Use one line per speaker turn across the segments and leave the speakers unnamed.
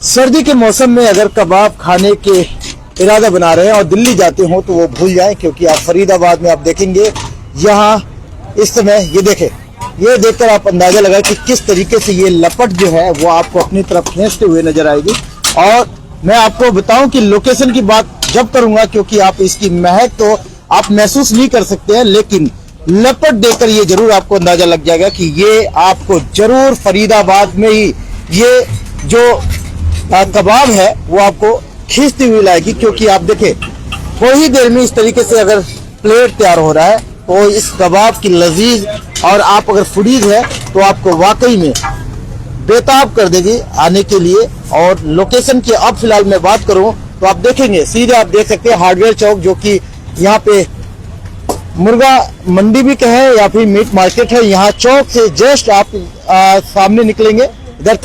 सर्दी के मौसम में अगर कबाब खाने के इरादा बना रहे हैं और दिल्ली जाते हो तो वो भूल जाएं, क्योंकि आप फरीदाबाद में आप देखेंगे यहाँ इस समय ये देखें, ये देखकर आप अंदाजा लगाएं कि किस तरीके से ये लपट जो है वो आपको अपनी तरफ खींचते हुए नजर आएगी। और मैं आपको बताऊं कि लोकेशन की बात जब करूंगा, क्योंकि आप इसकी महक तो आप महसूस नहीं कर सकते हैं, लेकिन लपट देखकर ये जरूर आपको अंदाजा लग जाएगा कि ये आपको जरूर फरीदाबाद में ही ये जो कबाब है वो आपको खींचती हुई लाएगी। क्योंकि आप देखें थोड़ी देर में इस तरीके से अगर प्लेट तैयार हो रहा है तो इस कबाब की लजीज, और आप अगर फूडीज है तो आपको वाकई में बेताब कर देगी आने के लिए। और लोकेशन की अब फिलहाल मैं बात करूं तो आप देखेंगे सीधे आप देख सकते हैं हार्डवेयर चौक, जो कि यहाँ पे मुर्गा मंडी भी कहें या फिर मीट मार्केट है। यहाँ चौक से जस्ट आप सामने निकलेंगे इधर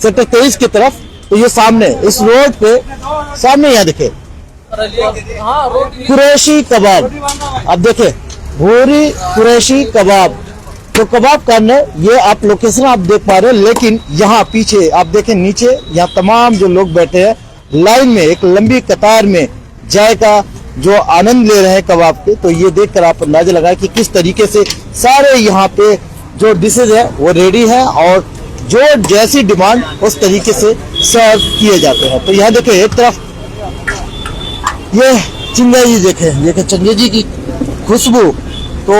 सेक्टर 23 की तरफ, तो ये सामने इस रोड पे सामने यहाँ देखे कुरैशी कबाब, आप देखे भूरी कुरैशी कबाब। तो कबाब कॉर्नर ये आप लोकेशन आप देख पा रहे हैं, लेकिन यहाँ पीछे आप देखें नीचे यहाँ तमाम जो लोग बैठे हैं लाइन में एक लंबी कतार में जायका जो आनंद ले रहे हैं कबाब के। तो ये देखकर आप अंदाजा लगाए कि किस तरीके से सारे यहाँ पे जो डिशेज है वो रेडी है और जो जैसी डिमांड उस तरीके से सर्व किए जाते हैं। तो यहाँ देखें एक तरफ ये चिंगेजी देखें चिंगेजी की खुशबू तो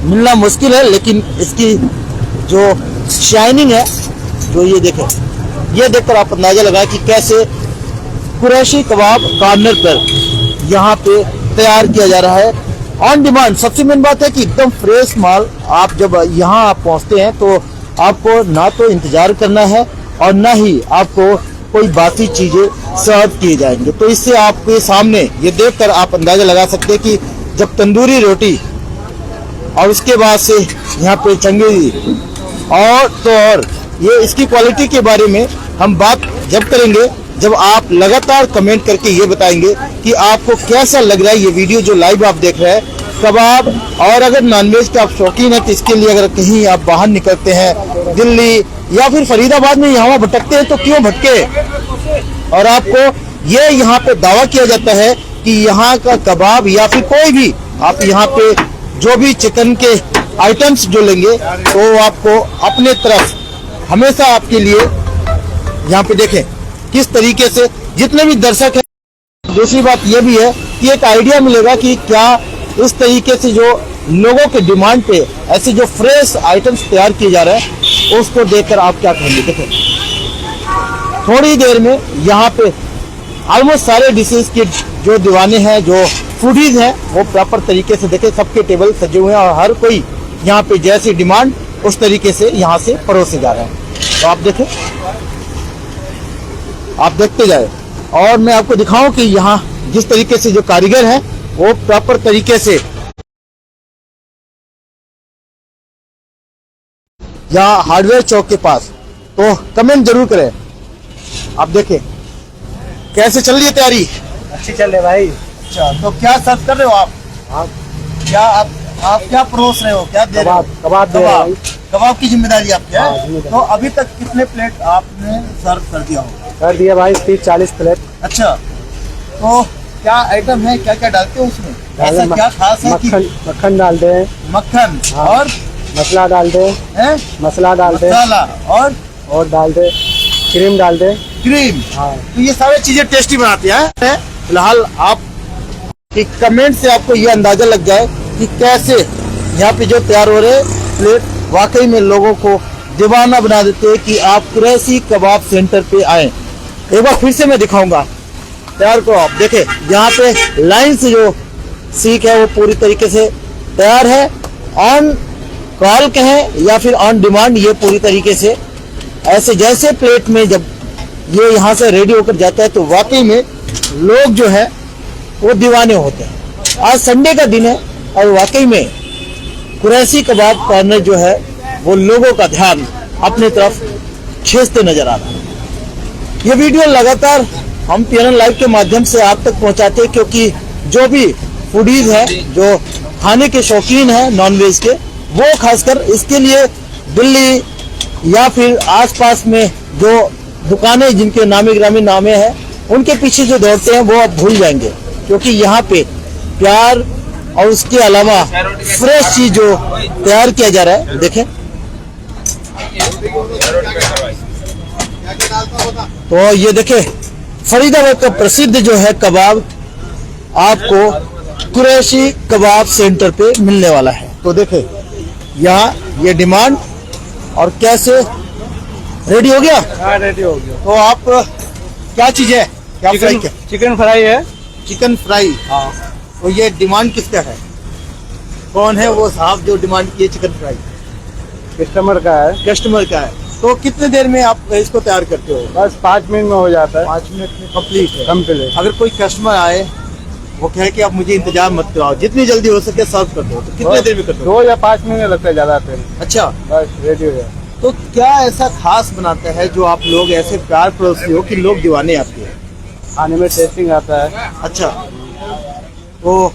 मिलना मुश्किल है, लेकिन इसकी जो शाइनिंग है जो ये देखें, ये देखकर आप अंदाजा लगाए कि कैसे कुरैशी कबाब कॉर्नर पर यहाँ पे तैयार किया जा रहा है ऑन डिमांड। सबसे मेन बात है कि एकदम फ्रेश माल आप जब यहाँ आप पहुँचते हैं तो आपको ना तो इंतजार करना है और ना ही आपको कोई बाकी चीजें सर्व किए जाएंगे। तो इससे आपके सामने ये देखकर आप अंदाजा लगा सकते हैं कि जब तंदूरी रोटी और उसके बाद से यहाँ पे चंगेजी और तो और ये इसकी क्वालिटी के बारे में हम बात जब करेंगे जब आप लगातार कमेंट करके ये बताएंगे कि आपको कैसा लग रहा है ये वीडियो जो लाइव आप देख रहे हैं कबाब। और अगर नॉनवेज के आप शौकीन है तो इसके लिए अगर कहीं आप बाहर निकलते हैं दिल्ली या फिर फरीदाबाद में यहाँ भटकते हैं तो क्यों भटके, और आपको ये यहाँ पे दावा किया जाता है कि यहाँ का कबाब या फिर कोई भी आप यहाँ पे जो भी चिकन के आइटम्स जो लेंगे तो आपको अपने तरफ हमेशा आपके लिए यहाँ पे देखें किस तरीके से जितने भी दर्शक हैं। दूसरी बात ये भी है कि एक आइडिया मिलेगा कि क्या इस तरीके से जो लोगों के डिमांड पे ऐसे जो फ्रेश आइटम्स तैयार किए जा रहे हैं उसको देखकर आप क्या कहेंगे। देखें थोड़ी देर में यहाँ पे ऑलमोस्ट सारे डिशेज के जो दीवाने हैं जो फूडीज हैं वो प्रॉपर तरीके से देखें सबके टेबल सजे हुए हैं और हर कोई यहाँ पे जैसी डिमांड उस तरीके से यहाँ से परोसे जा रहे हैं। तो आप देखें, आप देखते जाए और मैं आपको दिखाऊं कि यहाँ जिस तरीके से जो कारीगर हैं वो प्रॉपर तरीके से यहाँ हार्डवेयर चौक के पास, तो कमेंट जरूर करें। आप देखें कैसे चल रही है तैयारी,
अच्छी चल रही भाई।
अच्छा तो क्या सर्व कर रहे हो आप क्या आप क्या परोस रहे हो, क्या दे रहे हो?
कबाब
कबाब की जिम्मेदारी आपकी है। तो अभी तक कितने प्लेट आपने सर्व कर दिया हो?
कर दिया भाई 30-40 प्लेट।
अच्छा तो क्या आइटम है, क्या क्या डालते हो उसमें, ऐसा क्या खास है?
मक्खन डाल दे,
मक्खन और
मसाला डाल दे, मसाला डाल दे और डाल दे क्रीम डाल दे,
क्रीम।
हाँ।
तो ये सारी चीजें टेस्टी बनाती हैं। फिलहाल आप कमेंट से आपको ये अंदाजा लग जाए कि कैसे यहाँ पे जो तैयार हो रहे प्लेट वाकई में लोगों को दीवाना बना देते हैं कि आप कुरैशी कबाब सेंटर पे आए। एक बार फिर से मैं दिखाऊंगा तैयार को, आप देखें यहाँ पे लाइन से जो सीख है वो पूरी तरीके से तैयार है। ऑन कॉल कहें या फिर ऑन डिमांड, ये पूरी तरीके से ऐसे जैसे प्लेट में जब ये यहाँ से रेडी होकर जाता है तो वाकई में लोग जो है वो दीवाने होते हैं। आज संडे का दिन है और वाकई में कुरैशी कबाब कॉर्नर जो है वो लोगों का ध्यान अपने तरफ खींचते नजर आ रहा है। ये वीडियो लगातार हम PNN लाइव के माध्यम से आप तक पहुंचाते हैं, क्योंकि जो भी फूडीज है जो खाने के शौकीन है नॉनवेज के, वो खासकर इसके लिए दिल्ली या फिर आसपास में जो दुकानें जिनके नामी ग्रामी नामे हैं, उनके पीछे जो दौड़ते हैं वो अब भूल जाएंगे, क्योंकि यहाँ पे प्यार और उसके अलावा फ्रेश चीज जो तैयार किया जा रहा है, देखें। तो ये देखें, फरीदाबाद का प्रसिद्ध जो है कबाब आपको कुरैशी कबाब सेंटर पे मिलने वाला है। तो देखें यहाँ ये डिमांड और कैसे रेडी हो गया।
हाँ रेडी हो गया।
तो आप क्या चीज है, क्या फ्राई क्या?
चिकन फ्राई है।
Chicken fry.
हाँ।
तो ये डिमांड किसका है, कौन है वो साहब जो डिमांड किए चिकन फ्राई?
कस्टमर का है।
कस्टमर का है। तो कितने देर में आप इसको तैयार करते हो?
बस 5 मिनट में हो जाता है।
5 मिनट में कंप्लीट है।
कंप्लीट।
अगर कोई कस्टमर आए, वो कहे कि आप मुझे इंतजार मत कराओ, जितनी जल्दी हो सके सर्व कर दो, तो कितने देर में कर दो?
2 या 5 मिनट लगता है, ज्यादा देर।
अच्छा,
बस रेडी हो जाए।
तो क्या ऐसा खास बनाता है जो आप लोग ऐसे प्यार पड़ोसी हो कि लोग दीवाने आपके हैं?
खाने में टेस्टिंग आता है।
अच्छा, तो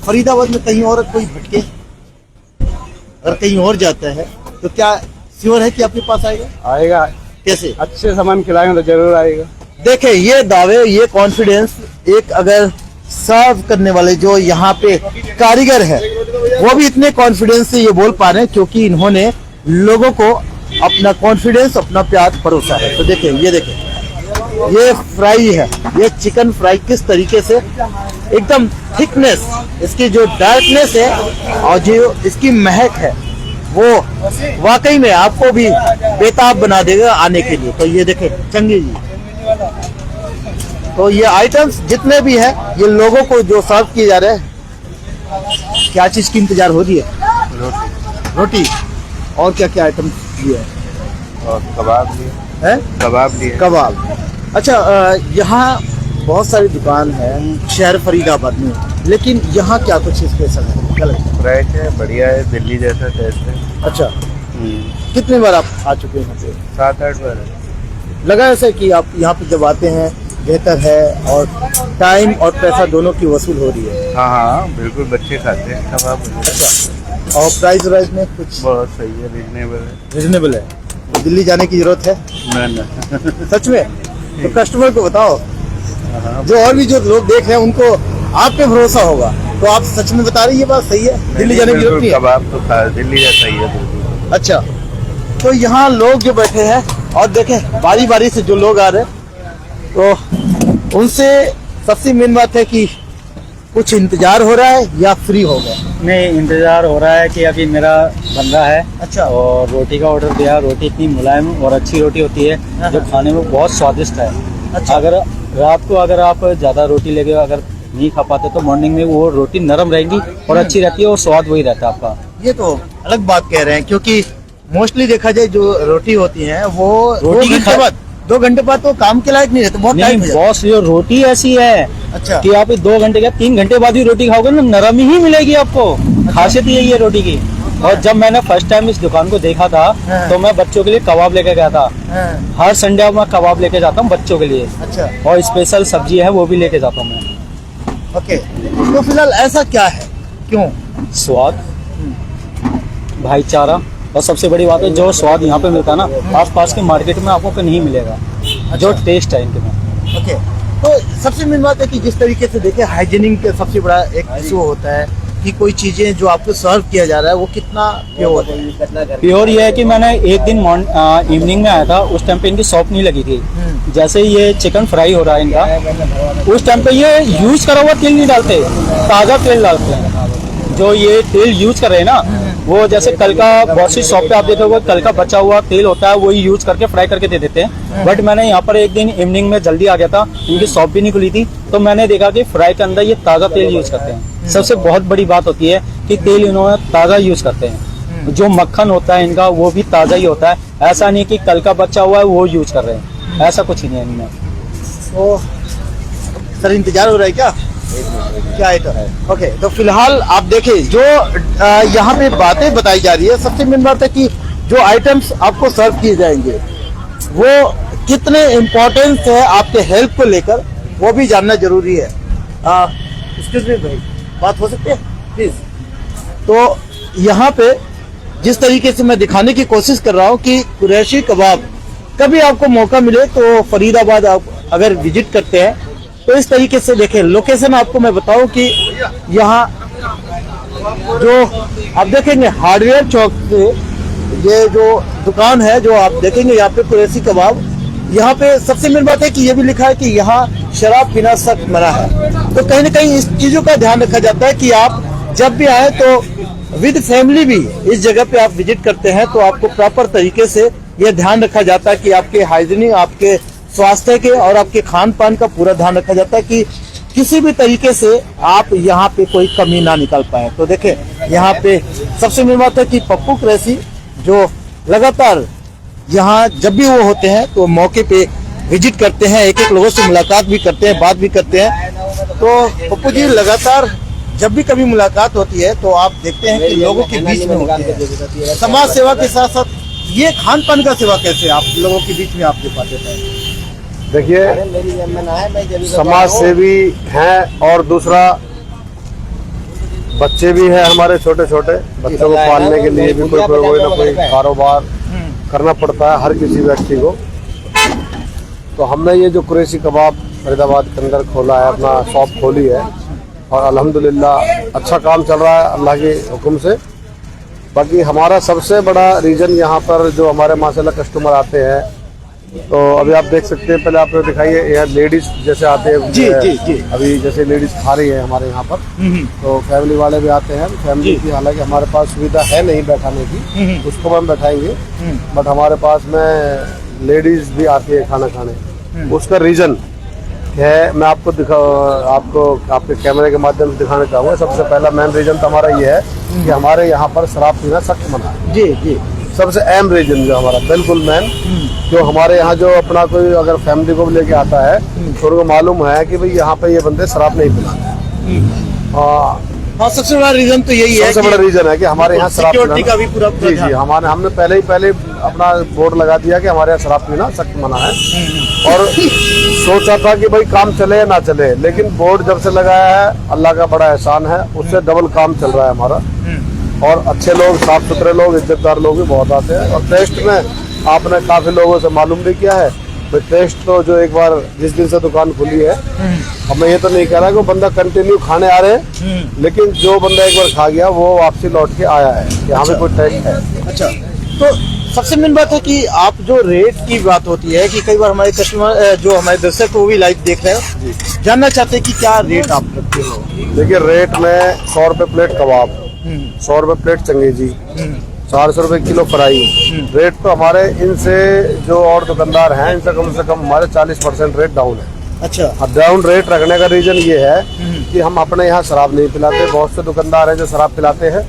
फरीदाबाद में कहीं और कोई भटके, अगर कहीं और जाता है तो क्या श्योर है कि आपके पास आएगा?
आएगा।
कैसे?
अच्छे सामान खिलाएंगे तो जरूर आएगा।
देखें, ये दावे, ये कॉन्फिडेंस एक अगर सर्व करने वाले जो यहाँ पे कारीगर है, वो भी इतने कॉन्फिडेंस से ये बोल पा रहे हैं क्योंकि इन्होंने लोगों को अपना कॉन्फिडेंस, अपना प्यार परोसा है। तो देखें, ये देखें, ये फ्राई है, ये चिकन फ्राई किस तरीके से एकदम थिकनेस, इसकी जो डार्कनेस है और जो इसकी महक है, वो वाकई में आपको भी बेताब बना देगा आने के लिए। तो ये देखें चंगी जी, तो ये आइटम्स जितने भी हैं, ये लोगों को जो सर्व किए जा रहे हैं, क्या चीज की इंतजार हो रही है? रोटी। और क्या क्या आइटम लिए है?
और कबाब लिए
है?
कबाब लिए।
कबाब। अच्छा, यहाँ बहुत सारी दुकान है शहर फरीदाबाद में, लेकिन यहाँ क्या कुछ स्पेशल है? क्या लगता है?
फ्रेश है, बढ़िया है, दिल्ली जैसा टेस्ट है।
अच्छा, कितनी बार आप आ चुके हैं यहाँ पे?
7-8 बार।
लगा ऐसा कि आप यहाँ पे जब आते हैं बेहतर है और टाइम और पैसा दोनों की वसूल हो रही है?
हाँ हाँ बिल्कुल, बच्चे खाते हैं कबाब।
अच्छा, और प्राइस वाइज में कुछ
बहुत सही है, रीजनेबल है।
रीजनेबल है? दिल्ली जाने की जरूरत है?
ना
सच में? तो कस्टमर को बताओ,
हाँ।
जो और भी जो लोग देख रहे हैं उनको आप पे भरोसा होगा, तो आप सच में बता रही ये बात सही है? दिल्ली जाने की जरूरत नहीं है?
कबाब तो खा, दिल्ली जैसा ही है बिल्कुल।
अच्छा, तो यहाँ लोग जो बैठे हैं और देखें बारी बारी से जो लोग आ रहे हैं, तो उनसे सबसे मेन बात है कि कुछ इंतजार हो रहा है या फ्री हो गए?
नहीं, इंतजार हो रहा है कि अभी मेरा बन रहा है।
अच्छा।
और रोटी का ऑर्डर दिया। रोटी इतनी मुलायम और अच्छी रोटी होती है जो खाने में बहुत स्वादिष्ट है।
अच्छा।
अगर रात को अगर आप ज्यादा रोटी लेके अगर नहीं खा पाते तो मॉर्निंग में वो रोटी नरम रहेगी और अच्छी रहती है और स्वाद वही रहता है आपका।
ये तो अलग बात कह रहे हैं, क्योंकि मोस्टली देखा जाए जो रोटी होती है वो
रोटी की
2 घंटे बाद तो काम के लायक नहीं रहते, बहुत टाइम हो
नहीं
जाता है।
बॉस, ये रोटी ऐसी है
अच्छा।
कि आप 2 घंटे या 3 घंटे बाद भी रोटी खाओगे ना, नरम ही मिलेगी आपको। खासियत यही है रोटी की। और जब मैंने फर्स्ट टाइम इस दुकान को देखा था
हाँ।
तो मैं बच्चों के लिए कबाब लेके गया था।
हाँ।
हर संडे मैं कबाब लेके जाता हूँ बच्चों के लिए,
अच्छा,
और स्पेशल सब्जी है वो भी लेके जाता हूँ मैं।
ओके। तो फिलहाल ऐसा क्या है, क्यों?
स्वाद, भाईचारा, और सबसे बड़ी बात है जो स्वाद यहाँ पे मिलता है ना, आसपास के मार्केट में आपको कहीं नहीं मिलेगा। जो टेस्ट है इनके में।
ओके। तो सबसे मेन बात है कि जिस तरीके से देखें, हाइजीनिंग का सबसे बड़ा एक इशू होता है कि कोई चीजें जो आपको सर्व किया जा रहा है वो कितना प्योर है।
प्योर ये है कि मैंने एक दिन इवनिंग में आया था, उस टाइम पे इनकी शॉप नहीं लगी थी। जैसे ये चिकन फ्राई हो रहा है इनका, उस टाइम पे ये यूज करा हुआ तेल नहीं डालते, ताज़ा तेल डालते हैं। जो ये तेल यूज कर रहे हैं ना, वो जैसे कल का बहुत सी शॉप पे आप देखोगे कल का बचा हुआ तेल होता है, वही यूज करके फ्राई करके दे देते हैं। बट मैंने यहाँ पर एक दिन इवनिंग में जल्दी आ गया था, इनकी शॉप भी नहीं खुली थी, तो मैंने देखा कि फ्राई के अंदर ये ताज़ा तेल यूज करते हैं। सबसे बहुत बड़ी बात होती है कि तेल इन्होंने ताज़ा यूज करते हैं। जो मक्खन होता है इनका वो भी ताज़ा ही होता है। ऐसा नहीं कि कल का बचा हुआ है वो यूज कर रहे हैं, ऐसा कुछ ही नहीं है इनमें।
तो सर इंतजार हो रहा है क्या? क्या आइटम है? ओके, तो फिलहाल आप देखें जो यहाँ पे बातें बताई जा रही है, सबसे मेन बात है कि जो आइटम्स आपको सर्व किए जाएंगे वो कितने इम्पोर्टेंस है आपके हेल्थ को लेकर, वो भी जानना जरूरी है। एक्सक्यूज मी भाई, बात हो सकती है प्लीज? तो यहाँ पे जिस तरीके से मैं दिखाने की कोशिश कर रहा हूँ कि कुरैशी कबाब कभी आपको मौका मिले तो फरीदाबाद आप अगर विजिट करते हैं तो इस तरीके से देखें। लोकेशन आपको मैं बताऊं कि यहाँ जो आप देखेंगे हार्डवेयर चौक से ये जो दुकान है जो आप देखेंगे यहाँ पे कुरैशी कबाब, यहाँ पे सबसे मेन बात है कि ये भी लिखा है कि यहाँ शराब पीना सख्त मना है। तो कहीं ना कहीं इस चीजों का ध्यान रखा जाता है कि आप जब भी आए तो विद फैमिली भी इस जगह पे आप विजिट करते हैं तो आपको प्रॉपर तरीके से यह ध्यान रखा जाता है कि आपके हाइजीनिक, आपके स्वास्थ्य के और आपके खान पान का पूरा ध्यान रखा जाता है कि किसी भी तरीके से आप यहाँ पे कोई कमी ना निकाल पाए। तो देखें यहाँ पे सबसे मेन बात है कि पप्पू कुरैशी जो लगातार यहाँ जब भी वो होते हैं तो मौके पे विजिट करते हैं, एक एक लोगों से मुलाकात भी करते हैं, बात भी करते हैं। तो पप्पू जी लगातार जब भी कभी मुलाकात होती है तो आप देखते हैं कि लोगों के बीच में होती है। समाज सेवा के साथ साथ ये खान पान का सेवा कैसे आप लोगों के बीच में आप दे पाते हैं?
देखिए समाज सेवी हैं और दूसरा बच्चे भी हैं हमारे, छोटे छोटे बच्चों को पालने के लिए भी कोई ना कोई कारोबार करना पड़ता है हर किसी व्यक्ति को। तो हमने ये जो कुरैशी कबाब फरीदाबाद के अंदर खोला है, अपना शॉप खोली है और अल्हम्दुलिल्लाह अच्छा काम चल रहा है अल्लाह के हुक्म से। बाकी हमारा सबसे बड़ा रीजन यहाँ पर जो हमारे माशाल्लाह कस्टमर आते हैं, तो अभी आप देख सकते हैं, पहले आपने दिखाई है यहाँ लेडीज जैसे आते हैं
जी।
अभी जैसे लेडीज खा रही है हमारे यहाँ पर, तो फैमिली वाले भी आते हैं। फैमिली की हालांकि हमारे पास सुविधा है नहीं बैठाने की, उसको हम बैठाएंगे, बट हमारे पास में लेडीज भी आती है खाना खाने। उसका रीजन है मैं आपको आपको आपके कैमरे के माध्यम से दिखाना चाहूँगा। सबसे पहला मेन रीजन तो हमारा ये है कि हमारे यहाँ पर शराब पीना सख्त मना है।
जी।
सबसे अहम रीजन जो हमारा बिल्कुल मैन, जो हमारे यहाँ जो अपना कोई अगर फैमिली को लेके आता है तो उनको मालूम है कि भाई यहाँ पे ये बंदे शराब नहीं पिलाते।
हाँ, सबसे बड़ा रीजन तो यही है।
सबसे बड़ा रीजन है कि हमारे यहाँ शराब
सिक्योरिटी का भी पूरा
जी हमने पहले अपना बोर्ड लगा दिया कि हमारे यहाँ शराब पीना सख्त मना है। और सोचा था कि भाई काम चले या ना चले, लेकिन बोर्ड जब से लगाया है अल्लाह का बड़ा एहसान है, उससे डबल काम चल रहा है हमारा। और अच्छे लोग, साफ सुथरे लोग, इज्जतदार लोग भी बहुत आते हैं। और टेस्ट में आपने काफी लोगों से मालूम भी किया है, तो टेस्ट तो जो एक बार जिस दिन से दुकान खुली है, अब मैं ये तो नहीं कह रहा कि वो बंदा कंटिन्यू खाने आ रहे हैं, लेकिन जो बंदा एक बार खा गया वो वापसी लौट के आया है, यहाँ पे कोई टेस्ट है।
अच्छा, तो सबसे मेन बात है कि आप जो रेट की बात होती है कि कई बार हमारे कस्टमर जो हमारे दर्शक वो भी लाइव देख रहे हैं, जानना चाहते हैं कि क्या रेट आप रखते हो?
देखिए रेट में 100 रुपए प्लेट कबाब, 100 रुपए प्लेट चंगेजी, 400 रुपए किलो फ्राई। रेट तो हमारे इनसे जो और दुकानदार हैं इनसे कम से कम हमारे 40% रेट डाउन है।
अच्छा,
अब डाउन रेट रखने का रीजन ये है कि हम अपने यहाँ शराब नहीं पिलाते। बहुत से दुकानदार हैं जो शराब पिलाते हैं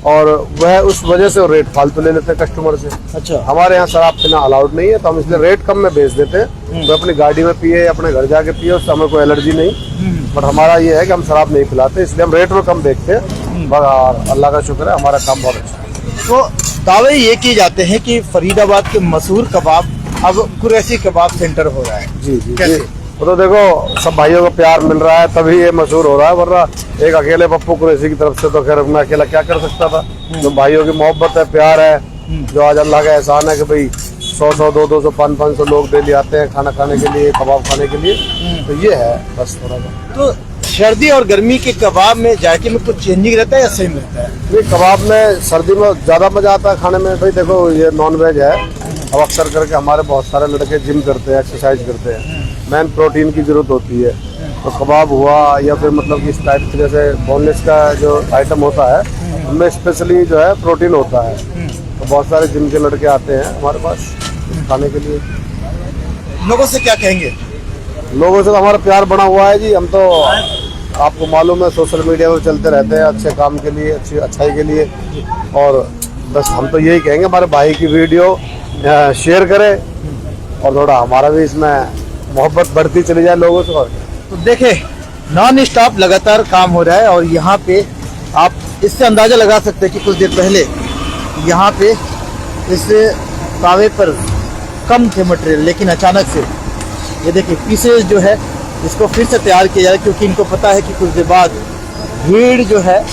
और वह उस वजह से रेट फालतू ले लेते हैं कस्टमर से।
अच्छा,
हमारे यहाँ शराब पीना अलाउड नहीं है, तो हम इसलिए रेट कम में बेच देते हैं। तो अपनी गाड़ी में पिए, अपने घर जाके पिए, उससे हमें कोई एलर्जी नहीं। बट हमारा ये है कि हम शराब नहीं पिलाते, इसलिए हम रेट में कम बेचते हैं। और अल्लाह का शुक्र है हमारा काम बहुत अच्छा है।
तो दावे ये किए जाते हैं कि फरीदाबाद के मशहूर कबाब अब कुरैशी कबाब सेंटर हो रहा है।
जी। तो देखो सब भाइयों को प्यार मिल रहा है तभी ये मशहूर हो रहा है, वरना एक अकेले पप्पू कुरैशी की तरफ से तो खैर मैं अकेला क्या कर सकता था। जो भाइयों की मोहब्बत है, प्यार है, जो आज अल्लाह का एहसान है कि भाई 100, 200, 500 लोग डेली आते हैं खाना खाने के लिए, कबाब खाने के लिए, तो ये है बस थोड़ा सा।
तो सर्दी और गर्मी के कबाब में जायके में कुछ चेंजिंग रहता है या सेम रहता है?
ये कबाब में सर्दी में ज्यादा मजा आता है खाने में। भाई देखो ये नॉन वेज है, अब अक्सर करके हमारे बहुत सारे लड़के जिम करते हैं, एक्सरसाइज करते हैं, मेन प्रोटीन की जरूरत होती है। तो कबाब हुआ या फिर मतलब कि इस टाइप के जैसे बोनलेस का जो आइटम होता है उनमें स्पेशली जो है प्रोटीन होता है। तो बहुत सारे जिम के लड़के आते हैं हमारे पास खाने के लिए।
लोगों से क्या कहेंगे?
लोगों से तो हमारा प्यार बना हुआ है जी। हम तो आपको मालूम है सोशल मीडिया पर चलते रहते हैं अच्छे काम के लिए, अच्छी अच्छाई के लिए, और बस हम तो यही कहेंगे हमारे भाई की वीडियो शेयर करें और थोड़ा हमारा भी इसमें मोहब्बत बढ़ती चली जाए लोगों से।
तो देखे नॉन स्टॉप लगातार काम हो रहा है और यहाँ पे आप इससे अंदाजा लगा सकते हैं कि कुछ देर पहले यहाँ पे इस तावे पर कम थे मटेरियल, लेकिन अचानक से ये देखिए पीसेज जो है इसको फिर से तैयार किया जा रहा है, क्योंकि इनको पता है कि कुछ देर बाद भीड़ जो है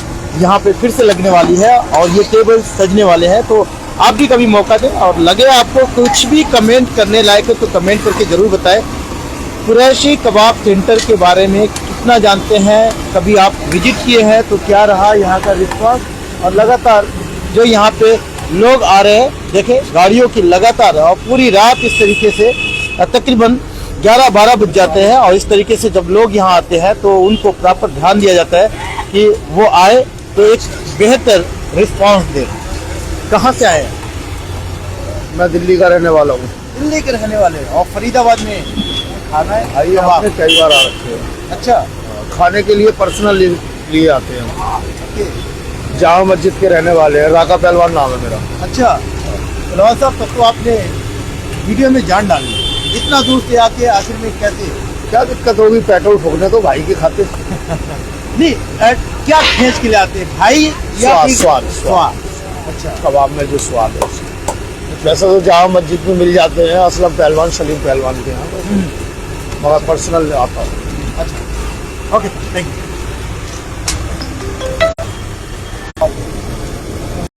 यहाँ पे फिर से लगने वाली है और ये टेबल सजने वाले हैं। तो आप भी कभी मौका दें, और लगे आपको कुछ भी कमेंट करने लायक है तो कमेंट करके ज़रूर बताएं। कुरैशी कबाब सेंटर के बारे में कितना जानते हैं, कभी आप विजिट किए हैं तो क्या रहा यहाँ का रिस्पॉन्स, और लगातार जो यहाँ पे लोग आ रहे हैं, देखें गाड़ियों की लगातार, और पूरी रात इस तरीके से तकरीबन 11-12 बज जाते हैं, और इस तरीके से जब लोग यहाँ आते हैं तो उनको प्रॉपर ध्यान दिया जाता है कि वो आए तो एक बेहतर रिस्पॉन्स दे। कहाँ से आए हैं?
मैं दिल्ली का रहने वाला हूँ।
दिल्ली के रहने वाले हैं, और फरीदाबाद में खाना है
आइए,
कबाब।
आपने कई बार आ रखे हैं।
अच्छा,
खाने के लिए पर्सनल लिए आते हैं।
ओके,
जामा मस्जिद के रहने वाले हैं, राका पहलवान नाम है मेरा।
अच्छा पहलवान साहब, तब तो आपने वीडियो में जान डाल दी, इतना दूर से आके आखिर में कैसे?
क्या दिक्कत होगी, पेट्रोल फूकने तो भाई के खाते।
नहीं क्या खींच के ले आते हैं भाई, या
स्वाद,
फिर
स्वाद,
स्वाद? अच्छा,
कबाब में जो स्वाद है उसका। वैसे तो जामा मस्जिद में मिल जाते हैं असलम पहलवान, सलीम पहलवान के यहाँ, मगर पर्सनल आता हूँ।
अच्छा, ओके, थैंक यू।